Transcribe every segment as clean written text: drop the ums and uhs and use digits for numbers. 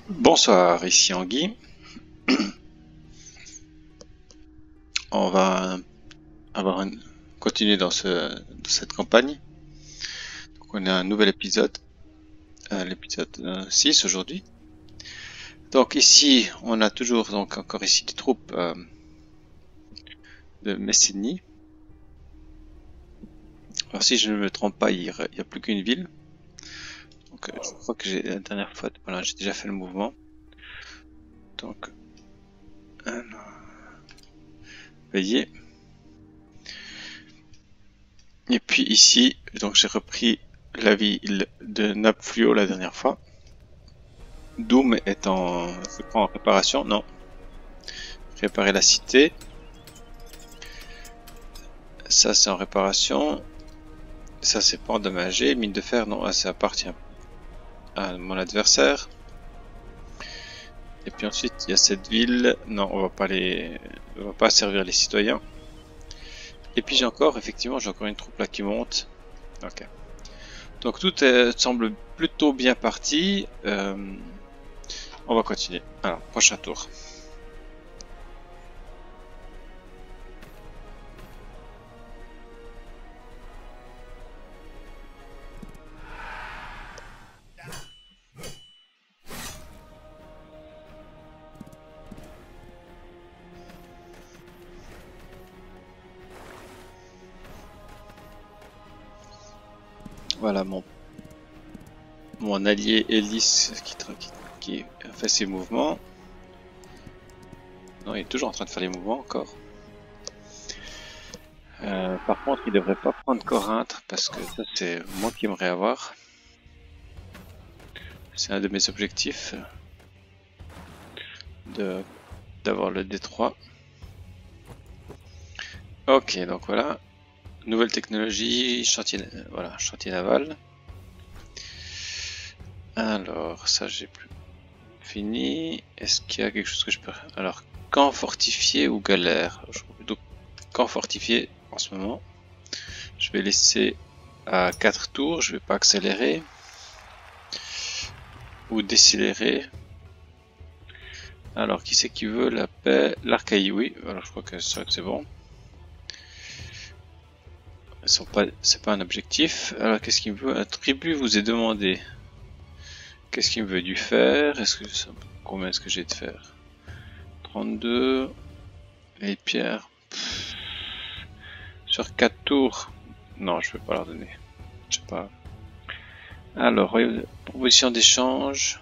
Bonsoir, ici Anguille. On va continuer dans cette campagne. Donc on a un nouvel épisode, l'épisode 6 aujourd'hui. Donc ici, on a toujours encore ici des troupes de Messénie. Alors si je ne me trompe pas, il n'y a plus qu'une ville. Donc je crois que la dernière fois, voilà, j'ai déjà fait le mouvement. Donc, veillez. Et puis ici, donc j'ai repris la ville de Napfluo la dernière fois. Doom est en réparation, non. Réparer la cité. Ça c'est en réparation. Ça c'est pas endommagé. Mine de fer, non, ça appartient à mon adversaire. Et puis ensuite il y a cette ville. Non, on va pas servir les citoyens. Et puis j'ai encore une troupe là qui monte. Ok. Donc tout semble plutôt bien parti. On va continuer. Alors, prochain tour. Voilà mon allié Ellis qui fait ses mouvements. Non, il est toujours en train de faire les mouvements encore. Par contre, il devrait pas prendre Corinthe parce que ça c'est moi qui aimerais avoir. C'est un de mes objectifs d'avoir le D3. Ok, donc voilà. Nouvelle technologie, chantier naval. Alors, ça j'ai plus fini. Est-ce qu'il y a quelque chose que je peux... Alors, camp fortifié ou galère? Donc, camp fortifié en ce moment. Je vais laisser à 4 tours, je vais pas accélérer. Ou décélérer. Alors, qui c'est qui veut la paix? L'Archaï, oui. Alors, je crois que c'est bon. C'est pas un objectif. Alors, qu'est-ce qu'il me veut? Un tribut vous est demandé. Qu'est-ce qu'il me veut? Du fer? Combien est-ce que j'ai de fer? 32. Les pierres. Sur 4 tours. Non, je peux pas leur donner. Je sais pas. Alors, proposition d'échange.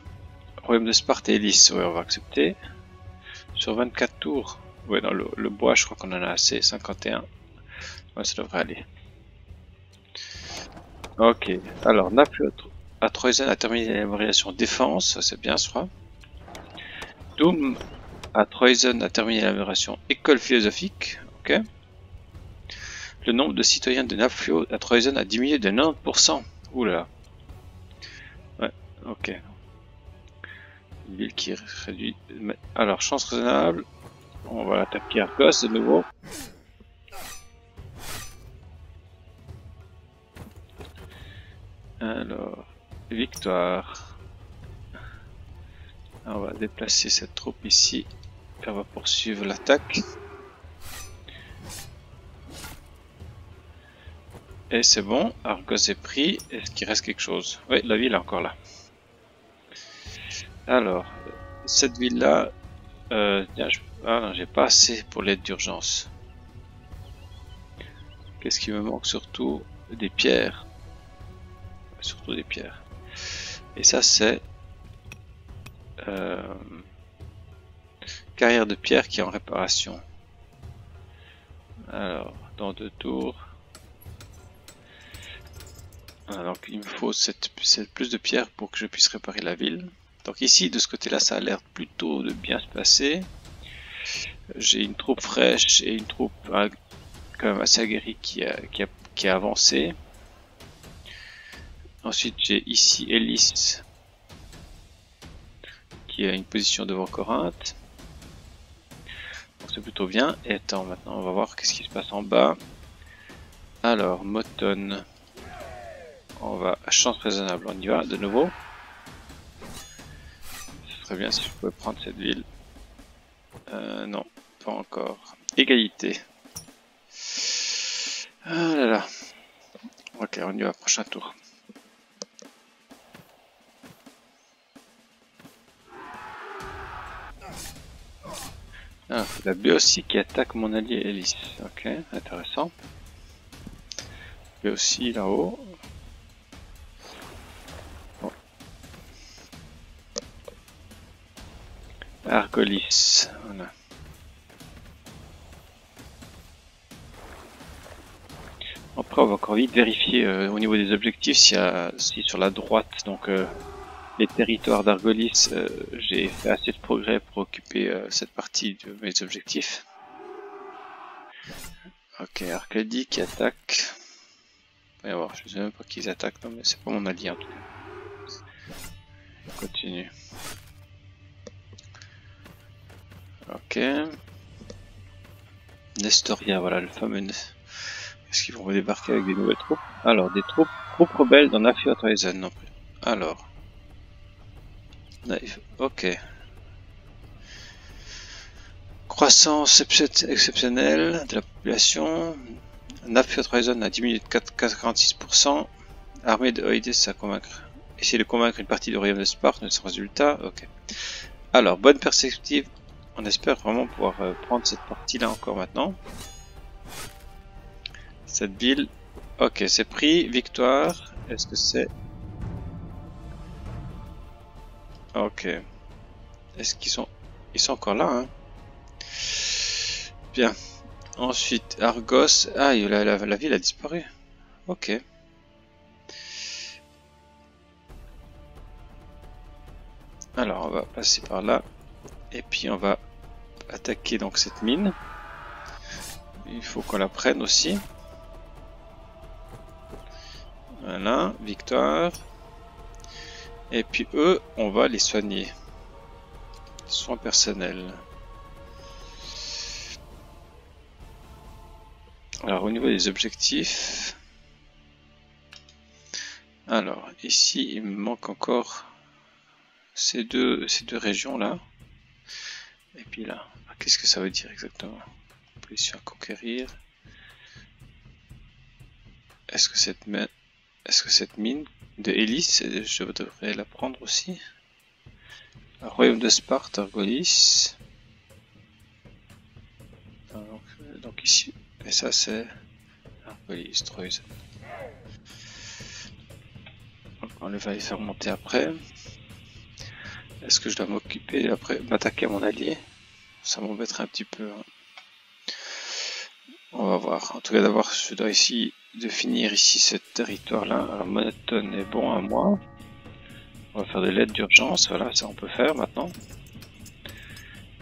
Royaume de Sparte et Hélice. Ouais, on va accepter. Sur 24 tours. Ouais, dans le bois, je crois qu'on en a assez. 51. Ouais, ça devrait aller. Ok. Alors, Naples à Troyzen a terminé l'évaluation défense. Ça, c'est bien, je crois. Doom à Troyzen a terminé l'évaluation école philosophique. Ok. Le nombre de citoyens de Napfluo à Troyzen a diminué de 90%. Oula. Ouais, ok. Une ville qui réduit. Alors, chance raisonnable. On va attaquer Argos de nouveau. Alors, victoire. On va déplacer cette troupe ici. Et on va poursuivre l'attaque. Et c'est bon, Argos est pris. Est-ce qu'il reste quelque chose? Oui, la ville est encore là. Alors, cette ville-là, j'ai pas assez pour l'aide d'urgence. Qu'est-ce qui me manque? Surtout des pierres. Surtout des pierres. Et ça, c'est carrière de pierre qui est en réparation. Alors, dans 2 tours. Donc il me faut plus de pierres pour que je puisse réparer la ville. Donc ici, de ce côté-là, ça a l'air plutôt de bien se passer. J'ai une troupe fraîche et une troupe quand même assez aguerrie qui a avancé. Ensuite, j'ai ici Hélice qui a une position devant Corinthe. Donc c'est plutôt bien. Et attends, maintenant on va voir qu'est-ce qui se passe en bas. Alors, Moton. On va à chance raisonnable, on y va de nouveau. Très bien, si je pouvais prendre cette ville. Non, pas encore. Égalité. Ah là là. Ok, on y va, prochain tour. Ah, la Béotie qui attaque mon allié Hélice. Ok, intéressant. Béotie là-haut. Bon. Argolis, voilà. Après, on va encore vite vérifier au niveau des objectifs si sur la droite, donc les territoires d'Argolis, j'ai fait assez de progrès pour occuper cette partie de mes objectifs. Ok, Arcadie qui attaque. On va voir, je sais même pas qu'ils attaquent, non mais c'est pas mon allié en tout cas. On continue. Ok. Nestoria, voilà le fameux. Est-ce qu'ils vont débarquer avec des nouvelles troupes? Alors, des troupes rebelles dans Nafjortheisen non plus. Alors. Ok. Croissance exceptionnelle de la population. Nafjortheisen a diminué de 46%. Armée de Oides à convaincre. Essayer de convaincre une partie du royaume de Sparte, mais sans résultat. Ok. Alors, bonne perspective. On espère vraiment pouvoir prendre cette partie-là encore maintenant. Cette ville. Ok, c'est pris. Victoire. Est-ce que c'est... Ok. Est-ce qu'ils sont... Ils sont encore là, hein? Bien. Ensuite, Argos. Ah, la ville a disparu. Ok. Alors, on va passer par là. Et puis, on va attaquer donc cette mine. Il faut qu'on la prenne aussi. Voilà, victoire. Et puis eux, on va les soigner. Soins personnels. Alors au niveau des objectifs. Alors ici, il me manque encore ces deux régions là. Et puis là, qu'est-ce que ça veut dire exactement? Position à conquérir. Est-ce que cette mine de Hélice, je devrais la prendre aussi? Royaume de Sparte, Argolis. Donc ici, et ça c'est Argolis, Troyes. On va les faire monter après. Est-ce que je dois m'occuper après, m'attaquer à mon allié? Ça m'embêterait un petit peu. Hein. On va voir. En tout cas, d'abord, je dois essayer de finir ici ce territoire-là. Alors, monotone est bon à moi. On va faire de l'aide d'urgence. Voilà, ça on peut faire maintenant.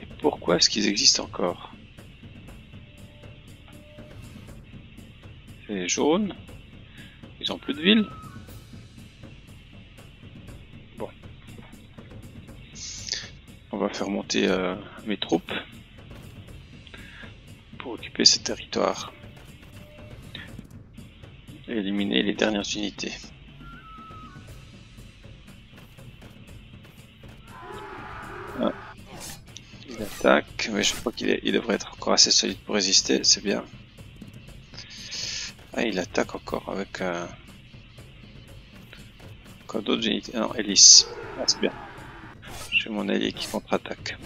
Et pourquoi est-ce qu'ils existent encore? C'est les jaunes. Ils ont plus de ville. Bon. On va faire monter mes troupes pour occuper ce territoire. Et éliminer les dernières unités. Ah. Il attaque, mais je crois qu'il devrait être encore assez solide pour résister, c'est bien. Ah, il attaque encore avec encore d'autres unités. Ah non, hélice. Ah, c'est bien. J'ai mon allié qui contre-attaque.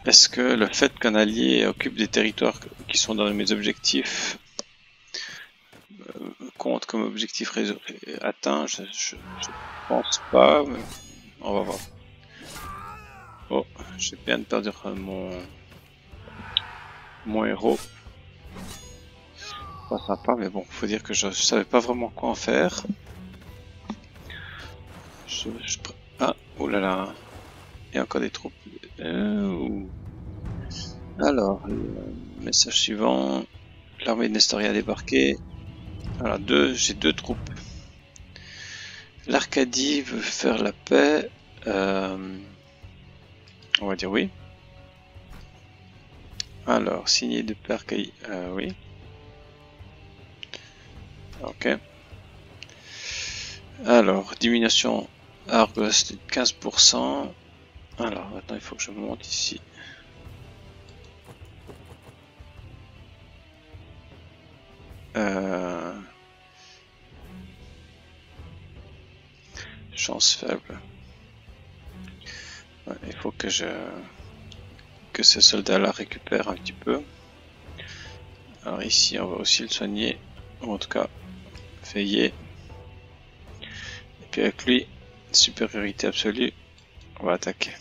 Est-ce que le fait qu'un allié occupe des territoires qui sont dans mes objectifs compte comme objectif atteint? Je pense pas, mais on va voir. Oh, j'ai bien de perdre mon héros. Pas sympa, mais bon, faut dire que je savais pas vraiment quoi en faire. Ah, oh là là, il y a encore des troupes. Alors, le message suivant. L'armée de Nestoria a débarqué. Alors, j'ai deux troupes. L'Arcadie veut faire la paix. On va dire oui. Alors, signé de paix Arcadie. Oui. Ok. Alors, diminution Argos de 15%. Alors, maintenant il faut que je monte ici. Chance faible. Ouais, il faut que ce soldat-là récupère un petit peu. Alors ici, on va aussi le soigner, ou en tout cas, veiller. Et puis avec lui, supériorité absolue, on va attaquer.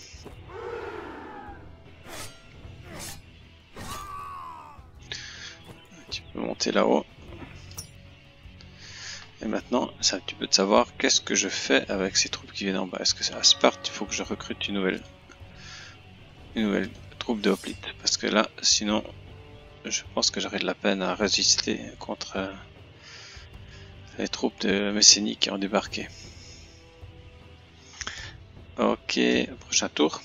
Tu peux monter là-haut. Et maintenant, c'est un petit peu de savoir qu'est-ce que je fais avec ces troupes qui viennent en bas. Est-ce que c'est à Sparte, il faut que je recrute une nouvelle troupe de hoplites. Parce que là, sinon, je pense que j'aurai de la peine à résister contre les troupes de Messénie qui ont débarqué. Ok, prochain tour.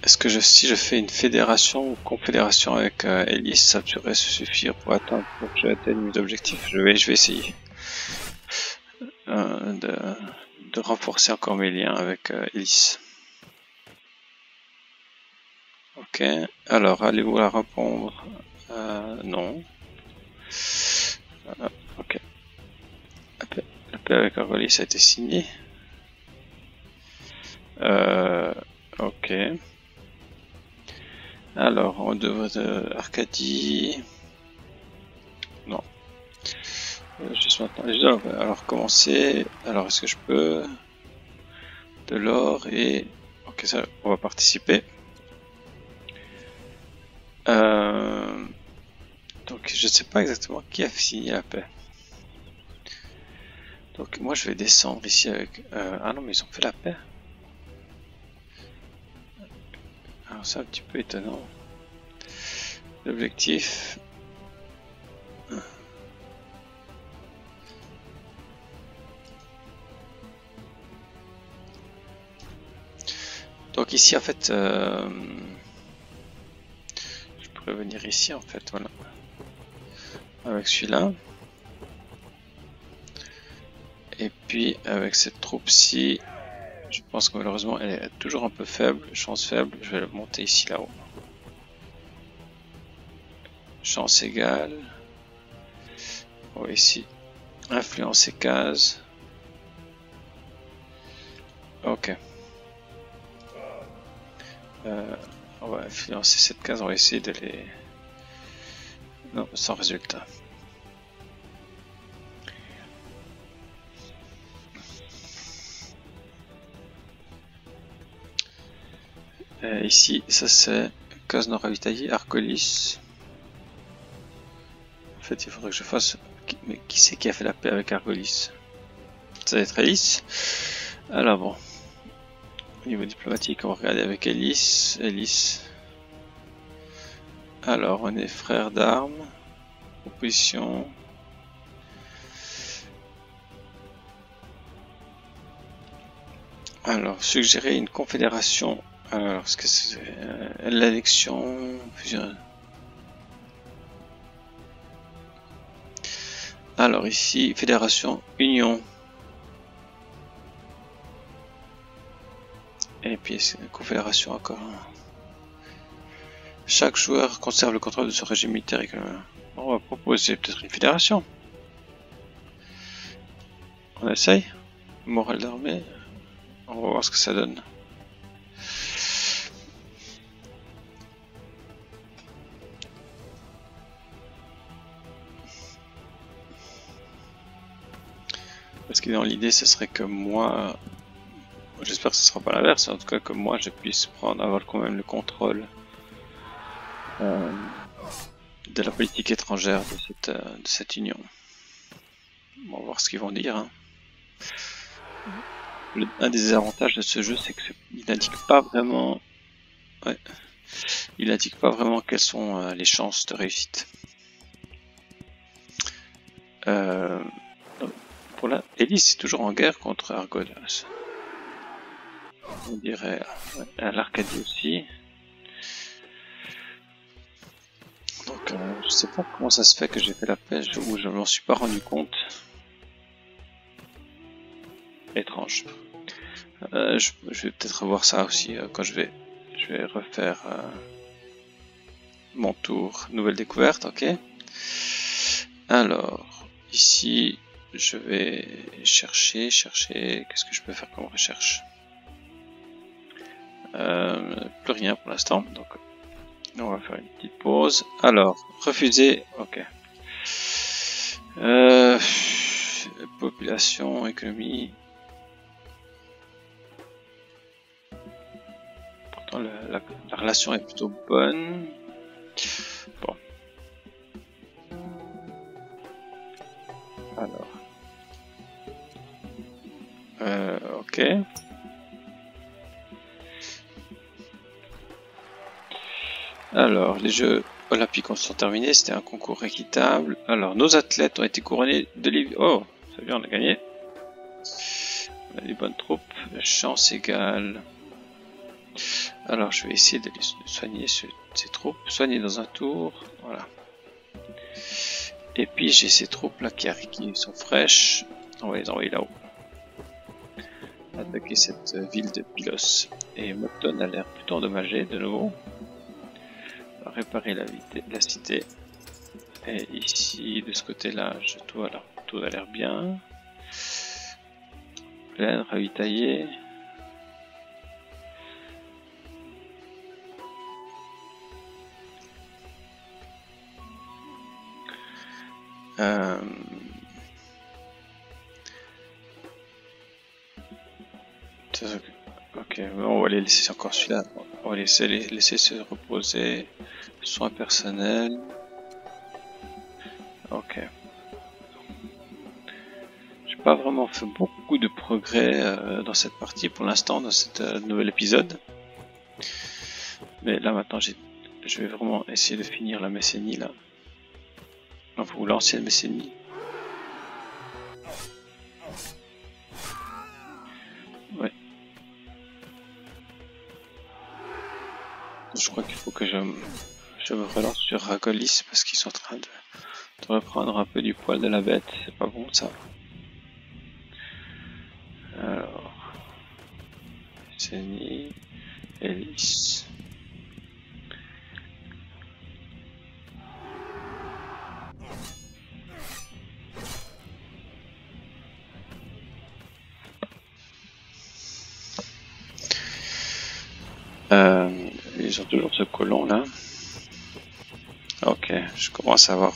Est-ce que si je fais une fédération ou confédération avec Elis, ça pourrait suffire pour que j'atteigne mes objectifs? Je vais essayer de renforcer encore mes liens avec Elis. Ok, alors allez-vous la répondre? Non. Ok. La paix avec Argolis a été signée. Ok. Alors, on devrait Arcadie. Non. Juste maintenant. Alors commencer. Alors est-ce que je peux de l'or et ok, ça, on va participer. Donc je sais pas exactement qui a signé la paix. Donc moi je vais descendre ici avec. Ah non mais ils ont fait la paix. Alors c'est un petit peu étonnant. L'objectif. Donc ici en fait, je pourrais venir ici en fait, voilà, avec celui-là. Et puis avec cette troupe-ci, je pense que malheureusement elle est toujours un peu faible, chance faible, je vais le monter ici là-haut. Chance égale. Oh, ici, influence et case. Ok. On va influencer cette case, on va essayer de les... Non, sans résultat. Ici, ça c'est case non ravitaillée, Argolis. En fait, il faudrait que je fasse... Mais qui c'est qui a fait la paix avec Argolis? Ça va être Elis. Alors bon. Au niveau diplomatique, on va regarder avec Elis. Alors, on est frères d'armes. Opposition. Alors, suggérer une confédération. Alors, est-ce que c'est l'annexion? Alors ici, fédération, union. Et puis confédération encore. Chaque joueur conserve le contrôle de son régime militaire. On va proposer peut-être une fédération. On essaye. Morale d'armée. On va voir ce que ça donne. Parce que dans l'idée, ce serait que moi... J'espère que ce sera pas l'inverse. En tout cas, que moi, je puisse avoir quand même le contrôle de la politique étrangère de cette union. On va voir ce qu'ils vont dire. Hein. Un des avantages de ce jeu, c'est qu'il n'indique pas vraiment... Ouais. Il n'indique pas vraiment quelles sont les chances de réussite. Pour la Elise est toujours en guerre contre Argolas. On dirait à l'Arcadie aussi. Donc je sais pas comment ça se fait que j'ai fait la pêche ou je m'en suis pas rendu compte. Étrange. Je vais peut-être revoir ça aussi quand je vais refaire mon tour nouvelle découverte, ok. Alors ici je vais chercher, qu'est-ce que je peux faire comme recherche? Plus rien pour l'instant, donc on va faire une petite pause. Alors, refuser, ok. Population, économie. Pourtant la relation est plutôt bonne. Bon. Alors. Ok. Alors, les Jeux Olympiques sont terminés, c'était un concours équitable. Alors, nos athlètes ont été couronnés de livres. Oh, ça bien, on a gagné. On a des bonnes troupes, chance égale. Alors, je vais essayer de soigner ces troupes. Soigner dans un tour, voilà. Et puis, j'ai ces troupes là qui sont fraîches. On va les envoyer là-haut. Attaquer cette ville de Pylos. Et Mokton a l'air plutôt endommagé de nouveau. Réparer la cité. Et ici, de ce côté-là, tout a l'air bien. Plein, ravitaillé. Ok, on va les laisser encore celui-là. On va laisser se reposer. Soins personnels. Ok. J'ai pas vraiment fait beaucoup de progrès dans cette partie pour l'instant, dans cet nouvel épisode. Mais là maintenant, je vais vraiment essayer de finir la Messénie là. Enfin, ou l'ancienne Messénie. Ouais. Je crois qu'il faut que je me relance sur Ragolis parce qu'ils sont en train de reprendre un peu du poil de la bête. C'est pas bon ça. Alors, Messénie, Elis. Ils ont toujours ce colon là. Ok, je commence à avoir.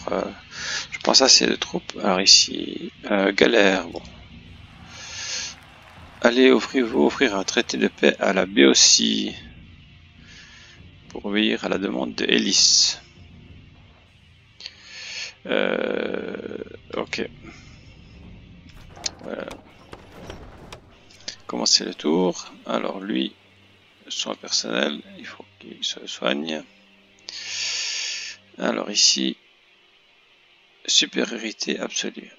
Je pense assez de troupes. Alors ici, galère. Bon. Allez offrir un traité de paix à la Béotie pour obéir à la demande de Elis. Ok. Commencer le tour. Alors lui, soin personnel, il faut qu'il se soigne. Alors ici, supériorité absolue.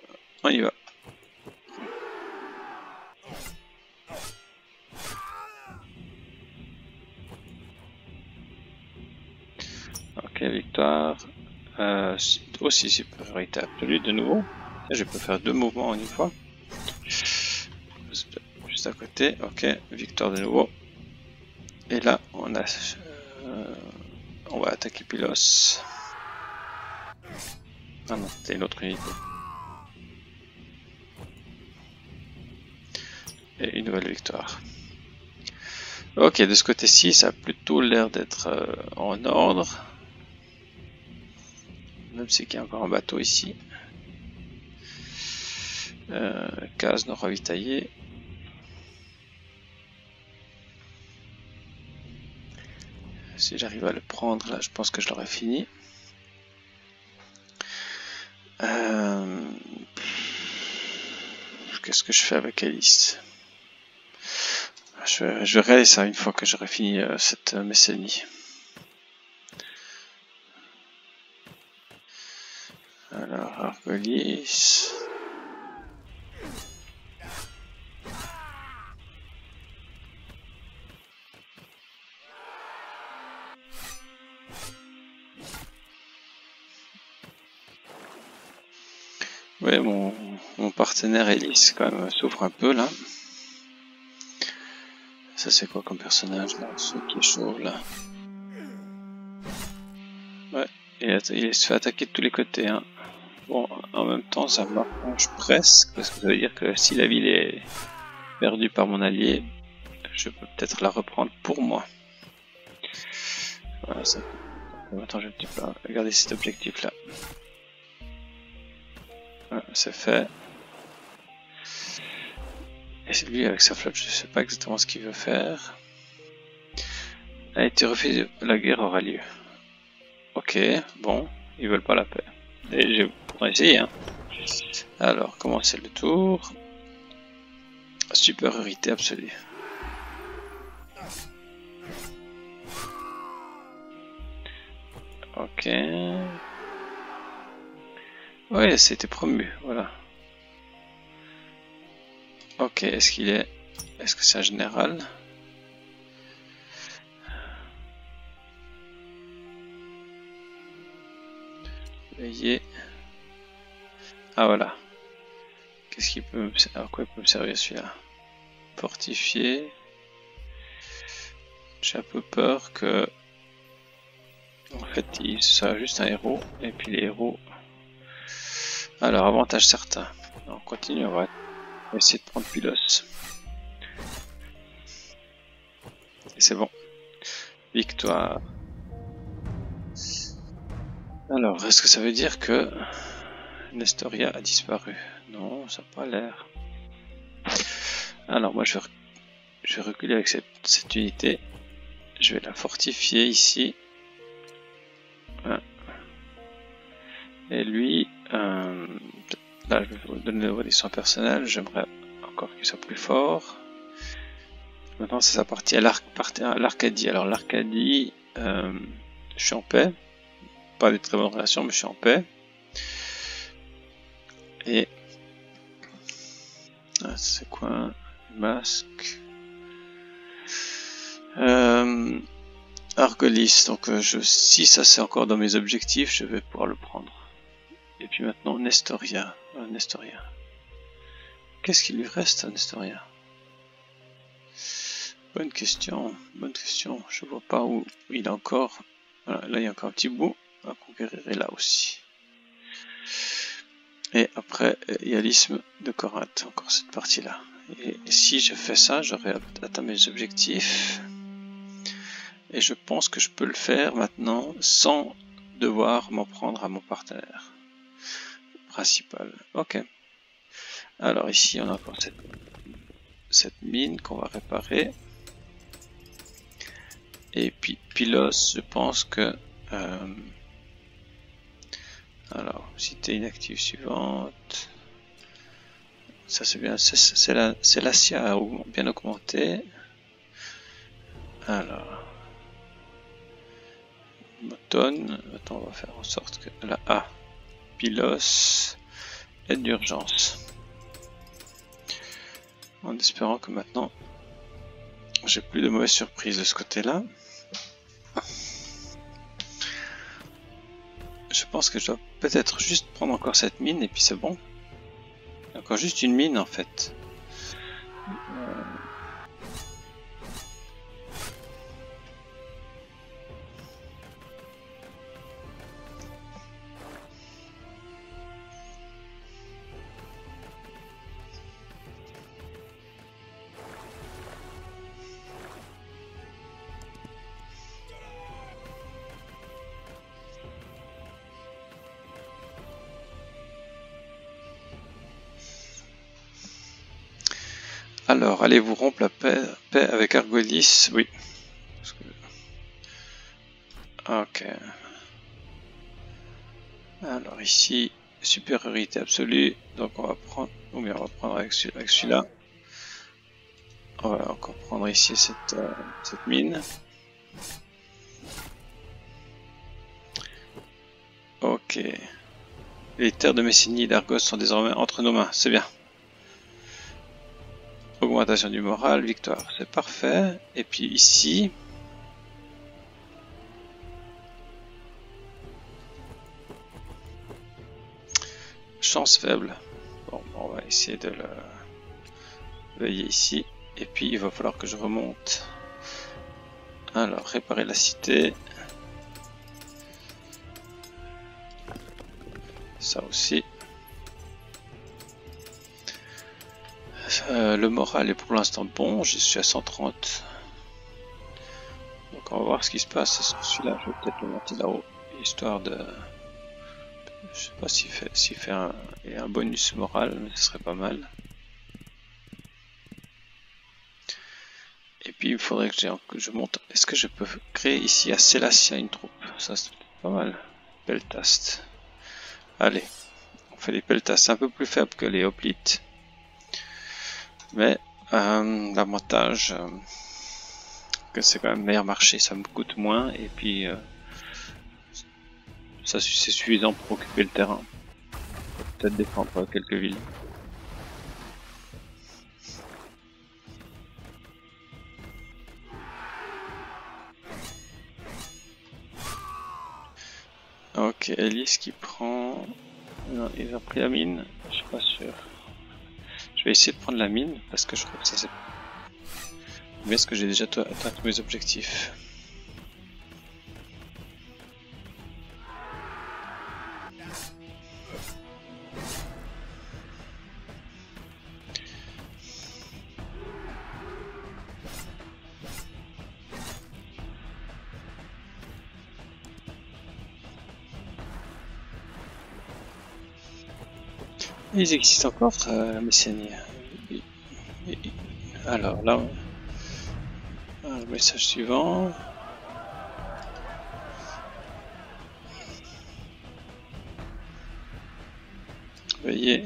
On y va. Ok, victoire. Aussi supériorité absolue de nouveau. Je peux faire 2 mouvements en une fois. Juste à côté. Ok, victoire de nouveau. Et là, on a... on va attaquer Pylos. Ah non, c'était une autre unité. Et une nouvelle victoire. Ok, de ce côté-ci, ça a plutôt l'air d'être en ordre. Même si il y a encore un bateau ici. Case non ravitaillée. Si j'arrive à le prendre là, je pense que je l'aurai fini. Qu'est-ce que je fais avec Alice? je verrai ça une fois que j'aurai fini cette mécénie. Alors, Argolis. Ouais, mon partenaire Elise quand même souffre un peu là. Ça c'est quoi comme personnage là, ce qui est chauve là. Ouais, il se fait attaquer de tous les côtés hein. Bon, en même temps ça m'arrange presque, parce que ça veut dire que si la ville est perdue par mon allié, je peux peut-être la reprendre pour moi. Voilà, ça. Attends, je vais un petit peu regarder cet objectif là. Voilà, c'est fait. Et c'est lui avec sa flotte, je sais pas exactement ce qu'il veut faire. A été refusé, la guerre aura lieu. Ok, bon, ils veulent pas la paix. Et j'ai pourtant essayé hein. Alors, commencer le tour. Supériorité absolue. Ok. Ouais, c'était promu, voilà. Ok, est-ce qu'il est... Est-ce que c'est un général? Veillez. Ah voilà. Qu'est-ce qu'il peut me... À quoi il peut me servir celui-là? Fortifié. J'ai un peu peur que... En fait, il soit juste un héros. Et puis les héros... Alors, avantage certain. On continue, on va essayer de prendre Pylos. Et c'est bon. Victoire. Alors, est-ce que ça veut dire que Nestoria a disparu? Non, ça n'a pas l'air. Alors, moi je vais reculer avec cette unité. Je vais la fortifier ici. Voilà. Et lui, là je vais vous donner des soins personnels. J'aimerais encore qu'il soit plus fort. Maintenant c'est sa partie à l'Arcadie. Alors l'Arcadie, je suis en paix. Pas de très bonnes relations, mais je suis en paix. Et c'est quoi un masque? Argolis, donc si ça c'est encore dans mes objectifs, je vais pouvoir le prendre. Et puis maintenant Nestoria. Nestoria. Qu'est-ce qu'il lui reste à Nestoria? Bonne question, bonne question. Je vois pas où il est encore. Voilà, là il y a encore un petit bout à conquérir, et là aussi. Et après il y a l'isthme de Corinthe, encore cette partie-là. Et si je fais ça, j'aurai atteint mes objectifs. Et je pense que je peux le faire maintenant sans devoir m'en prendre à mon partenaire principal. Ok. Alors ici on a encore cette mine qu'on va réparer. Et puis Pylos, je pense que... alors, cité inactive suivante. Ça c'est bien, c'est l'Asia bien augmenté. Alors... Moton, attends, on va faire en sorte que... Là, ah, Pylos, aide d'urgence. En espérant que maintenant, j'ai plus de mauvaises surprises de ce côté-là. Je pense que je dois peut-être juste prendre encore cette mine et puis c'est bon. Encore juste une mine en fait. Alors, allez-vous rompre la paix avec Argolis? Oui. Ok. Alors ici, supériorité absolue. Donc on va prendre, ou bien on va prendre avec celui-là. On va encore prendre ici cette mine. Ok. Les terres de Messénie et d'Argos sont désormais entre nos mains, c'est bien. Augmentation du moral, victoire, c'est parfait. Et puis ici... chance faible. Bon, on va essayer de le veiller ici. Et puis il va falloir que je remonte. Alors, réparer la cité. Ça aussi. Le moral est pour l'instant bon, je suis à 130. Donc on va voir ce qui se passe sur celui-là, je vais peut-être le monter là-haut, histoire de... Je sais pas s'il fait un bonus moral, mais ce serait pas mal. Et puis il faudrait que je monte. Est-ce que je peux créer ici à Selassia une troupe? Ça c'est pas mal. Peltast. Allez, on fait des Peltasts un peu plus faibles que les hoplites. Mais l'avantage que c'est quand même meilleur marché, ça me coûte moins et puis ça c'est suffisant pour occuper le terrain. Peut-être défendre quelques villes. Ok, Elise qui prend... Non, ils ont pris la mine, je suis pas sûr. Je vais essayer de prendre la mine parce que je crois que ça c'est... Mais est-ce que j'ai déjà atteint tous mes objectifs? Ils existent encore, Messénie. Alors là, le message suivant. Veuillez.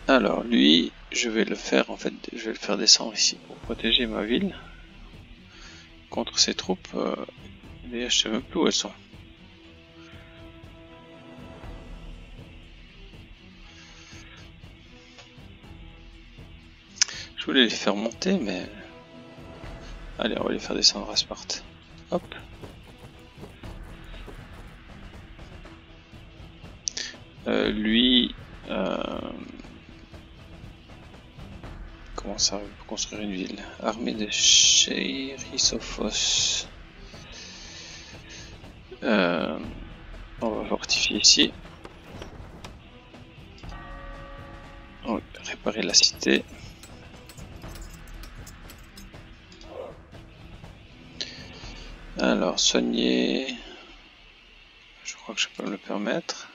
Alors lui, je vais le faire en fait, je vais le faire descendre ici pour protéger ma ville contre ces troupes. D'ailleurs, je sais même plus où elles sont. Je voulais les faire monter, mais allez, on va les faire descendre à Sparte. Hop. Lui, comment ça pour construire une ville? Armée de Chérisophos. On va fortifier ici. On va réparer la cité. Alors, soigner. Je crois que je peux me le permettre.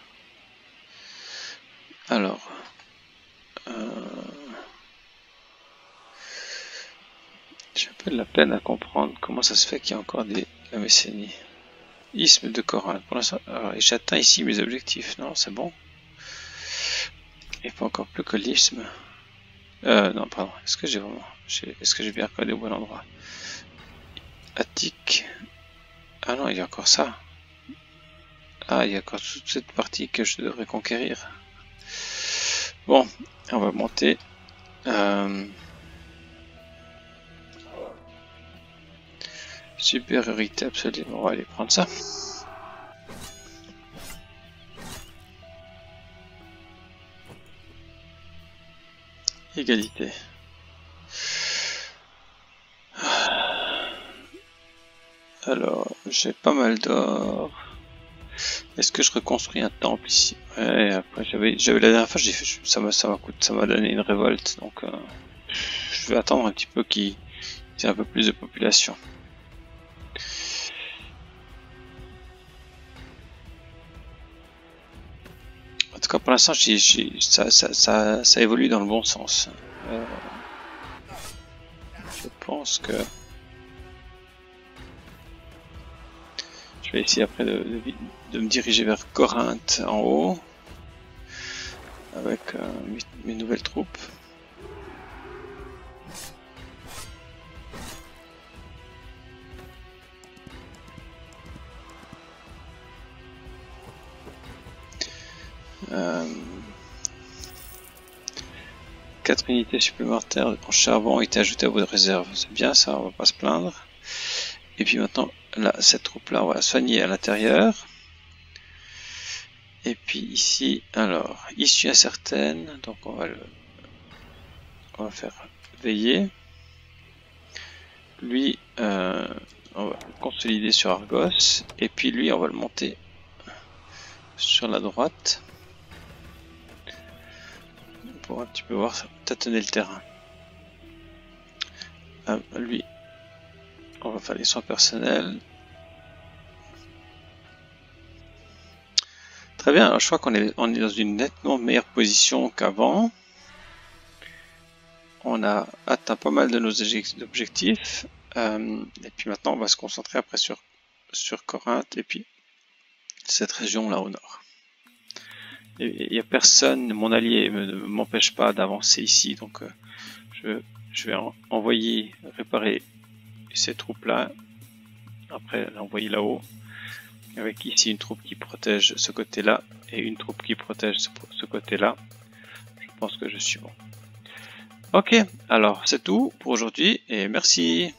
Alors. J'ai un peu de la peine à comprendre comment ça se fait qu'il y a encore la Messénie. Isthme de Corinthe. Pour l'instant, j'atteins ici mes objectifs. Non, c'est bon. Il faut encore plus que l'isthme. Non, pardon. Est-ce que j'ai vraiment... Est-ce que j'ai bien regardé au bon endroit? Attique. Ah non, il y a encore ça. Ah, il y a encore toute cette partie que je devrais conquérir. Bon, on va monter. Supériorité absolue. On va aller prendre ça. Égalité. Alors, j'ai pas mal d'or. Est-ce que je reconstruis un temple ici? Ouais, après j'avais la dernière fois, ça m'a donné une révolte, donc je vais attendre un petit peu qu'il y ait un peu plus de population. En tout cas, pour l'instant, ça évolue dans le bon sens. Je pense que je vais essayer après de me diriger vers Corinthe en haut avec mes nouvelles troupes. 4 unités supplémentaires en charbon ont été ajoutées à votre réserve. C'est bien ça, on va pas se plaindre. Et puis maintenant, là, cette troupe-là, on va la soigner à l'intérieur. Et puis ici, alors, issue incertaine, donc on va faire veiller. Lui, on va le consolider sur Argos. Et puis lui, on va le monter sur la droite. Pour un petit peu voir, tâtonner le terrain. Lui, on va faire les soins personnels. Très bien, alors je crois qu'on est dans une nettement meilleure position qu'avant. On a atteint pas mal de nos objectifs. Et puis maintenant, on va se concentrer après sur Corinthe et puis cette région là au nord. Il n'y a personne, mon allié ne m'empêche pas d'avancer ici, donc je vais envoyer réparer ces troupes là, après l'envoyer là-haut, avec ici une troupe qui protège ce côté là et une troupe qui protège ce côté là. Je pense que je suis bon. Ok, alors c'est tout pour aujourd'hui et merci.